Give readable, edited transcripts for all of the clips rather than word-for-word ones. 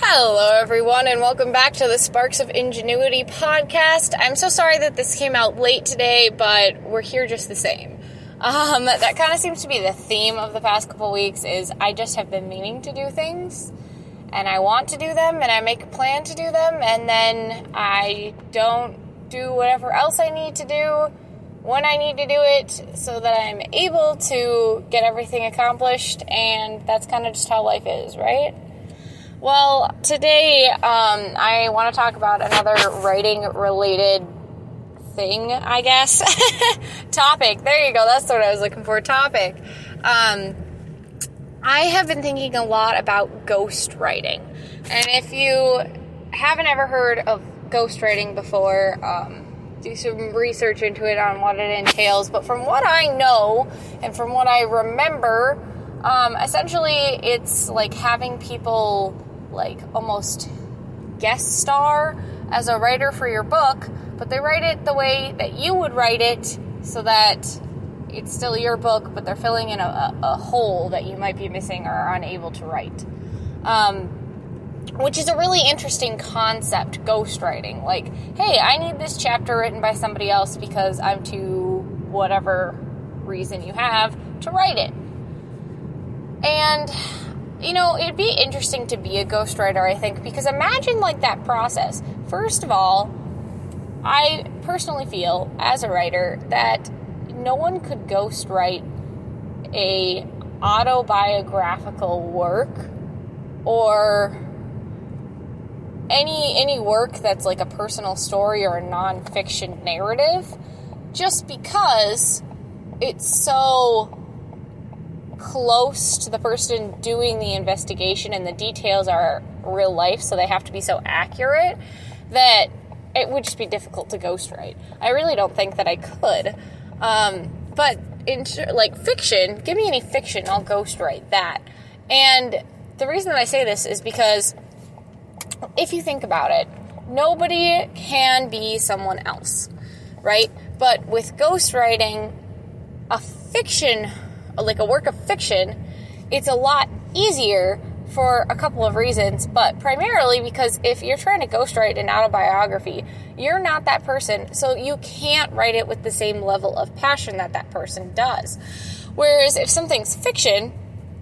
Hello, everyone, and welcome back to the Sparks of Ingenuity podcast. I'm so sorry that this came out late today, but we're here just the same. That kind of seems to be the theme of the past couple weeks, is I just have been meaning to do things, and I want to do them, and I make a plan to do them, and then I don't do whatever else I need to do when I need to do it so that I'm able to get everything accomplished, and that's kind of just how life is, right? Well, today, I want to talk about another writing-related thing, I guess. Topic. There you go. That's what I was looking for. Topic. I have been thinking a lot about ghostwriting. And if you haven't ever heard of ghostwriting before, do some research into it on what it entails. But from what I know and from what I remember, essentially it's like having people like almost guest star as a writer for your book, but they write it the way that you would write it so that it's still your book, but they're filling in a hole that you might be missing or are unable to write. Which is a really interesting concept, ghostwriting. Like, hey, I need this chapter written by somebody else because I'm too, whatever reason you have, to write it. And, you know, it'd be interesting to be a ghostwriter, I think, because imagine, like, that process. First of all, I personally feel, as a writer, that no one could ghostwrite a autobiographical work or any work that's like a personal story or a nonfiction narrative, just because it's so close to the person doing the investigation and the details are real life, so they have to be so accurate that it would just be difficult to ghostwrite. I really don't think that I could. But in like fiction, give me any fiction, I'll ghostwrite that. And the reason that I say this is because if you think about it, nobody can be someone else, right? But with ghostwriting, a fiction, like a work of fiction, it's a lot easier for a couple of reasons, but primarily because if you're trying to ghostwrite an autobiography, you're not that person, so you can't write it with the same level of passion that that person does. Whereas if something's fiction,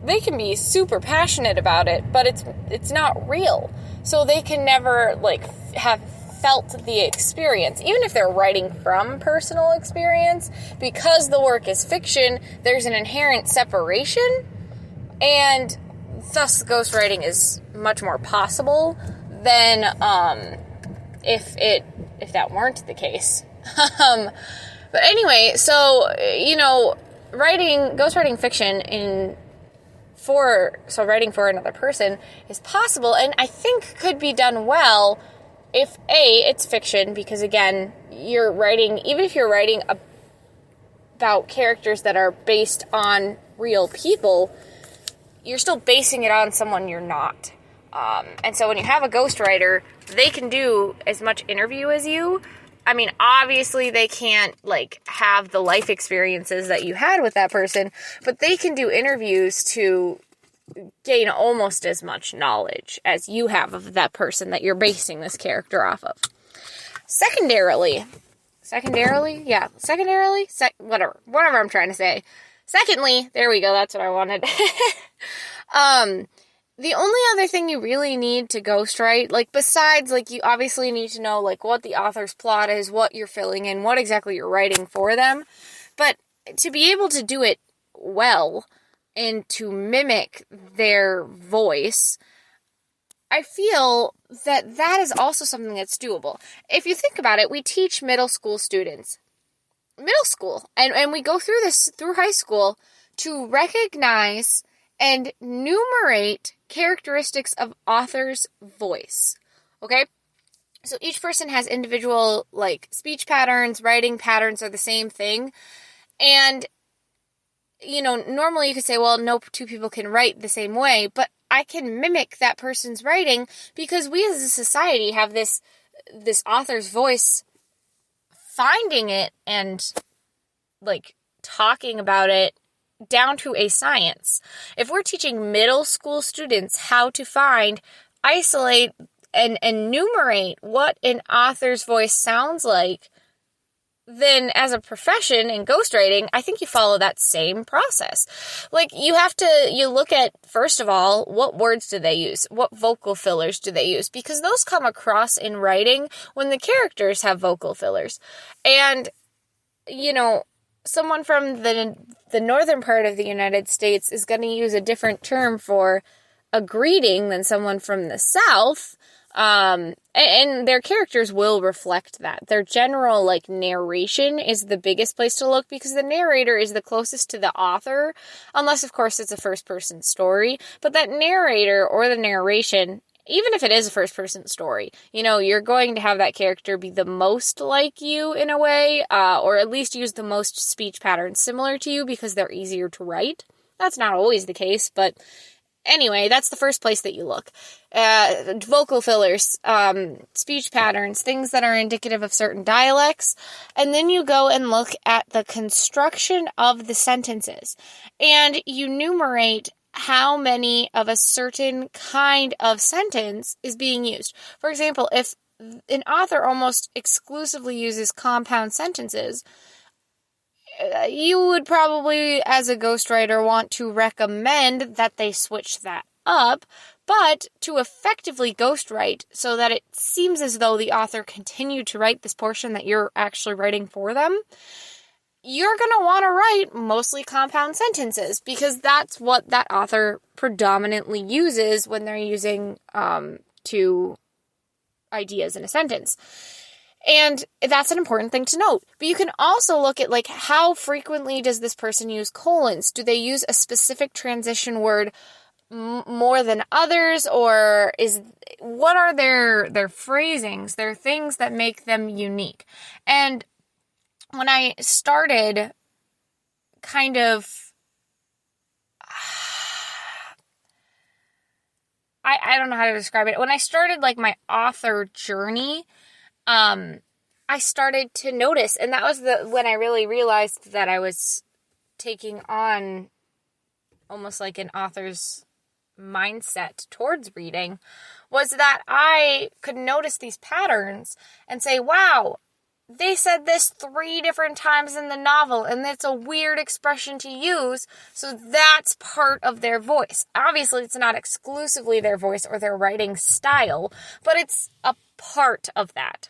they can be super passionate about it, but it's not real. So they can never, like, have felt the experience. Even if they're writing from personal experience, because the work is fiction, there's an inherent separation, and thus ghostwriting is much more possible than if that weren't the case. But anyway, so, you know, ghostwriting fiction writing for another person is possible, and I think could be done well if it's fiction, because again, even if you're writing about characters that are based on real people, you're still basing it on someone you're not. And so when you have a ghostwriter, they can do as much interview as you. I mean, obviously they can't, like, have the life experiences that you had with that person, but they can do interviews to gain almost as much knowledge as you have of that person that you're basing this character off of. Whatever I'm trying to say. Secondly, there we go, that's what I wanted. The only other thing you really need to ghostwrite, like, besides, like, you obviously need to know, like, what the author's plot is, what you're filling in, what exactly you're writing for them, but to be able to do it well and to mimic their voice, I feel that is also something that's doable. If you think about it, we teach middle school students. And we go through this through high school to recognize and numerate characteristics of author's voice. Okay? So each person has individual, like, speech patterns, writing patterns are the same thing. And, you know, normally you could say, well, no two people can write the same way, but I can mimic that person's writing because we as a society have this author's voice, finding it and, like, talking about it down to a science. If we're teaching middle school students how to find isolate and enumerate what an author's voice sounds like, then as a profession in ghostwriting, I think you follow that same process. Like, you look at, first of all, what words do they use? What vocal fillers do they use? Because those come across in writing when the characters have vocal fillers. And, someone from the northern part of the United States is going to use a different term for a greeting than someone from the South. And their characters will reflect that. Their general, narration is the biggest place to look, because the narrator is the closest to the author, unless, of course, it's a first-person story. But that narrator or the narration, even if it is a first-person story, you're going to have that character be the most like you in a way, or at least use the most speech patterns similar to you because they're easier to write. That's not always the case, but anyway, that's the first place that you look. Vocal fillers, speech patterns, things that are indicative of certain dialects. And then you go and look at the construction of the sentences. And you enumerate how many of a certain kind of sentence is being used. For example, if an author almost exclusively uses compound sentences, you would probably, as a ghostwriter, want to recommend that they switch that up, but to effectively ghostwrite so that it seems as though the author continued to write this portion that you're actually writing for them, you're going to want to write mostly compound sentences, because that's what that author predominantly uses when they're using two ideas in a sentence. And that's an important thing to note. But you can also look at, how frequently does this person use colons? Do they use a specific transition word more than others? Or what are their phrasings, their things that make them unique? And when I started kind of, I don't know how to describe it. When I started, my author journey, I started to notice, and that was when I really realized that I was taking on almost like an author's mindset towards reading, was that I could notice these patterns and say, wow, they said this 3 different times in the novel, and it's a weird expression to use, so that's part of their voice. Obviously, it's not exclusively their voice or their writing style, but it's a part of that.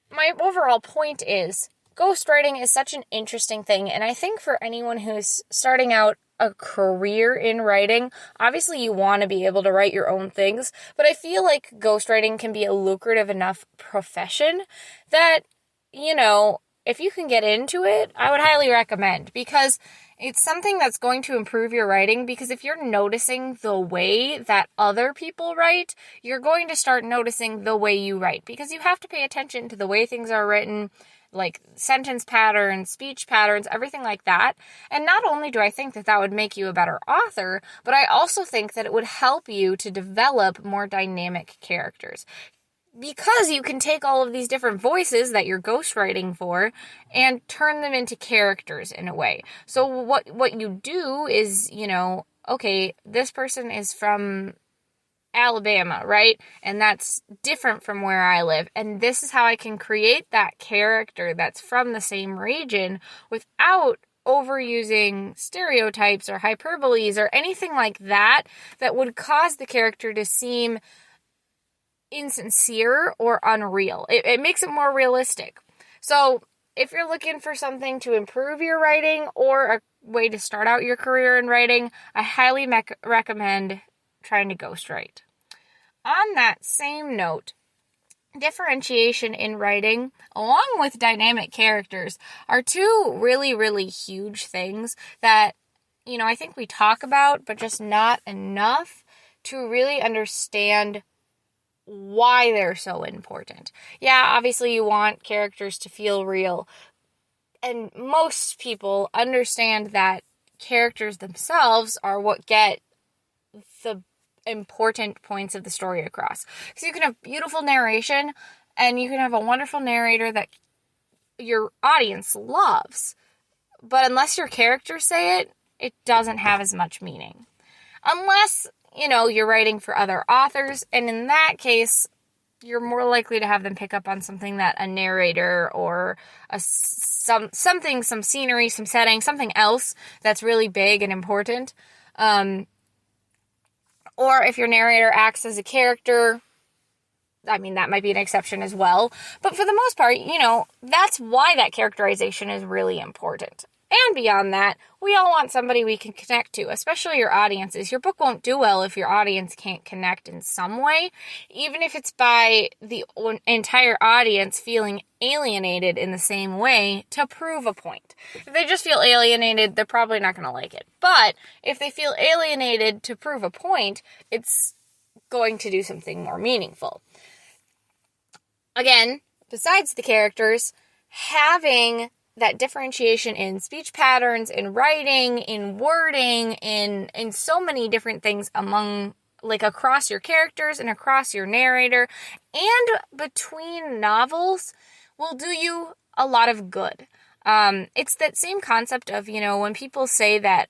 My overall point is, ghostwriting is such an interesting thing, and I think for anyone who's starting out a career in writing, obviously you want to be able to write your own things, but I feel like ghostwriting can be a lucrative enough profession that, if you can get into it, I would highly recommend, because it's something that's going to improve your writing, because if you're noticing the way that other people write, you're going to start noticing the way you write, because you have to pay attention to the way things are written, like sentence patterns, speech patterns, everything like that. And not only do I think that would make you a better author, but I also think that it would help you to develop more dynamic characters. Because you can take all of these different voices that you're ghostwriting for and turn them into characters in a way. So what you do is, okay, this person is from Alabama, right? And that's different from where I live. And this is how I can create that character that's from the same region without overusing stereotypes or hyperboles or anything like that would cause the character to seem insincere or unreal. It makes it more realistic. So if you're looking for something to improve your writing or a way to start out your career in writing, I highly recommend trying to ghostwrite. On that same note, differentiation in writing, along with dynamic characters, are 2 really, really huge things that, I think we talk about, but just not enough to really understand why they're so important. Yeah, obviously you want characters to feel real, and most people understand that characters themselves are what get the important points of the story across. So you can have beautiful narration, and you can have a wonderful narrator that your audience loves, but unless your characters say it, it doesn't have as much meaning. Unless you're writing for other authors, and in that case, you're more likely to have them pick up on something that a narrator or some scenery, some setting, something else that's really big and important. Or if your narrator acts as a character, I mean, that might be an exception as well. But for the most part, that's why that characterization is really important. And beyond that, we all want somebody we can connect to, especially your audiences. Your book won't do well if your audience can't connect in some way, even if it's by the entire audience feeling alienated in the same way to prove a point. If they just feel alienated, they're probably not going to like it. But if they feel alienated to prove a point, it's going to do something more meaningful. Again, besides the characters, having that differentiation in speech patterns, in writing, in wording, in so many different things across your characters and across your narrator and between novels will do you a lot of good. It's that same concept of, when people say that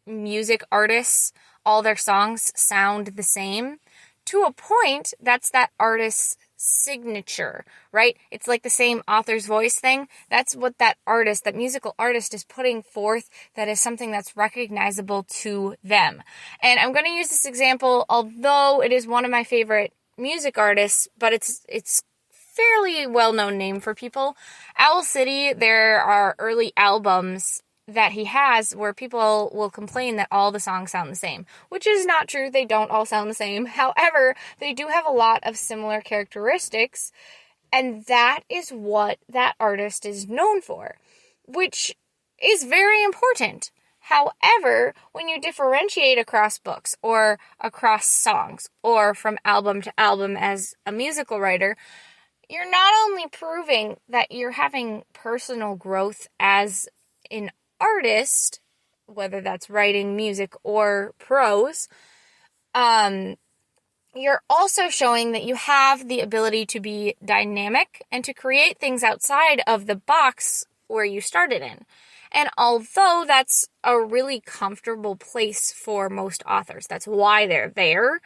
music artists, all their songs sound the same, to a point, that's that artist's signature, right? It's like the same author's voice thing. That's what that musical artist is putting forth, that is something that's recognizable to them. And I'm going to use this example, although it is one of my favorite music artists, but it's fairly well-known name for people. Owl City, there are early albums that he has where people will complain that all the songs sound the same, which is not true. They don't all sound the same. However, they do have a lot of similar characteristics, and that is what that artist is known for, which is very important. However, when you differentiate across books or across songs or from album to album as a musical writer, you're not only proving that you're having personal growth as an artist, whether that's writing, music, or prose, you're also showing that you have the ability to be dynamic and to create things outside of the box where you started in. And although that's a really comfortable place for most authors, that's why they're there,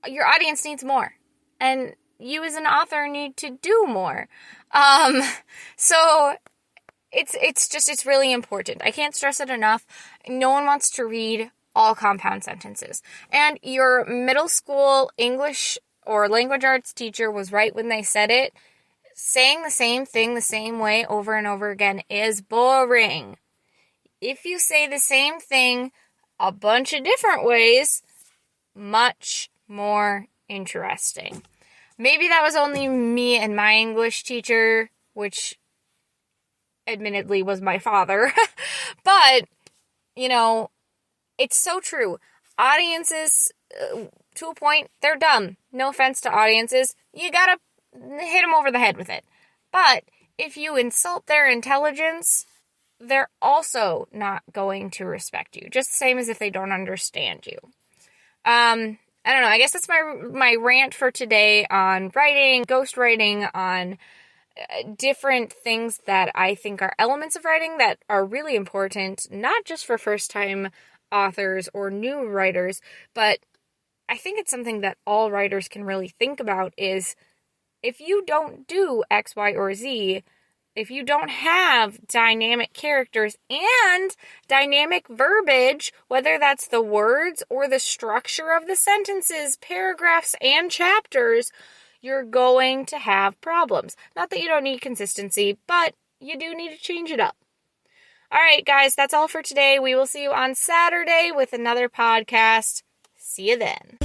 your audience needs more. And you as an author need to do more. So it's really important. I can't stress it enough. No one wants to read all compound sentences. And your middle school English or language arts teacher was right when they said it. Saying the same thing the same way over and over again is boring. If you say the same thing a bunch of different ways, much more interesting. Maybe that was only me and my English teacher, which admittedly was my father. But, it's so true. Audiences, to a point, they're dumb. No offense to audiences. You gotta hit them over the head with it. But if you insult their intelligence, they're also not going to respect you. Just the same as if they don't understand you. I don't know, I guess that's my rant for today on writing, ghostwriting, on different things that I think are elements of writing that are really important, not just for first-time authors or new writers, but I think it's something that all writers can really think about is if you don't do X, Y, or Z, if you don't have dynamic characters and dynamic verbiage, whether that's the words or the structure of the sentences, paragraphs, and chapters, you're going to have problems. Not that you don't need consistency, but you do need to change it up. All right, guys, that's all for today. We will see you on Saturday with another podcast. See you then.